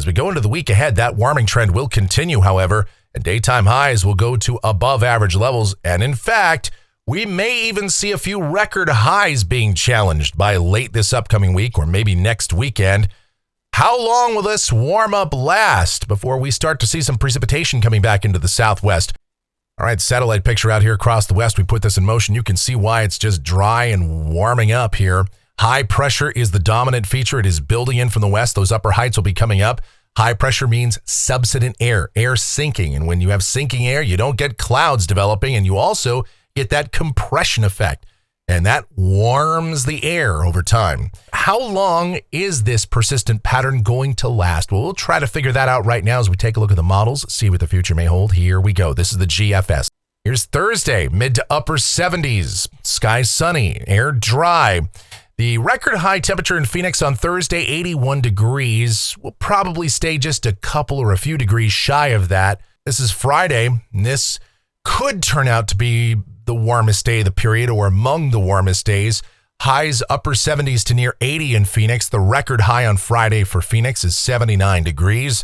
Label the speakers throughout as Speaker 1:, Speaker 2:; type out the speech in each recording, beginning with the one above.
Speaker 1: As we go into the week ahead, that warming trend will continue, however, and daytime highs will go to above average levels. And in fact, we may even see a few record highs being challenged by late this upcoming week or maybe next weekend. How long will this warm up last before we start to see some precipitation coming back into the southwest? All right, satellite picture out here across the west. We put this in motion. You can see why it's just dry and warming up here. High pressure is the dominant feature. It is building in from the west. Those upper heights will be coming up. High pressure means subsident air sinking. And when you have sinking air, you don't get clouds developing, and you also get that compression effect. And that warms the air over time. How long is this persistent pattern going to last? Well, we'll try to figure that out right now as we take a look at the models, see what the future may hold. Here we go. This is the GFS. Here's Thursday, mid to upper 70s. Sky sunny, air dry. The record high temperature in Phoenix on Thursday, 81 degrees. Will probably stay just a couple or a few degrees shy of that. This is Friday, and this could turn out to be the warmest day of the period or among the warmest days. Highs upper 70s to near 80 in Phoenix. The record high on Friday for Phoenix is 79 degrees.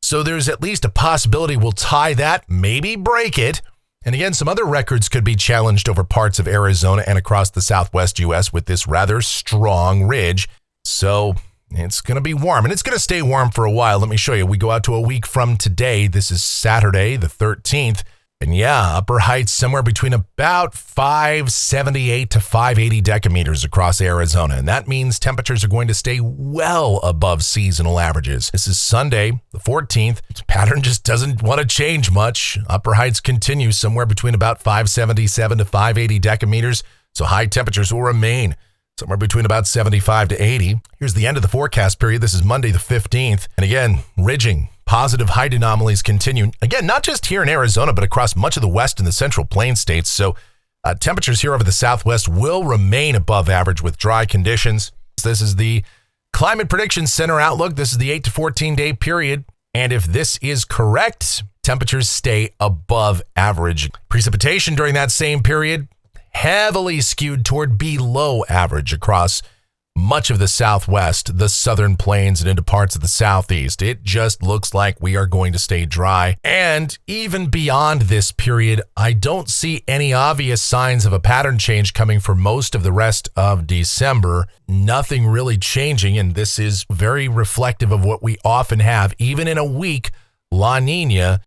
Speaker 1: So there's at least a possibility we'll tie that, maybe break it. And again, some other records could be challenged over parts of Arizona and across the southwest U.S. with this rather strong ridge. So it's going to be warm, and it's going to stay warm for a while. Let me show you. We go out to a week from today. This is Saturday, the 13th. And yeah, upper heights somewhere between about 578 to 580 decameters across Arizona. And that means temperatures are going to stay well above seasonal averages. This is Sunday, the 14th. The pattern just doesn't want to change much. Upper heights continue somewhere between about 577 to 580 decameters. So high temperatures will remain somewhere between about 75 to 80. Here's the end of the forecast period. This is Monday, the 15th. And again, ridging. Positive height anomalies continue. Again, not just here in Arizona, but across much of the west and the central plain states. So temperatures here over the southwest will remain above average with dry conditions. This is the Climate Prediction Center outlook. This is the 8 to 14 day period. And if this is correct, temperatures stay above average. Precipitation during that same period, heavily skewed toward below average across much of the southwest, the southern plains, and into parts of the southeast. It just looks like we are going to stay dry. And even beyond this period, I don't see any obvious signs of a pattern change coming for most of the rest of December. Nothing really changing, and this is very reflective of what we often have, even in a weak La Nina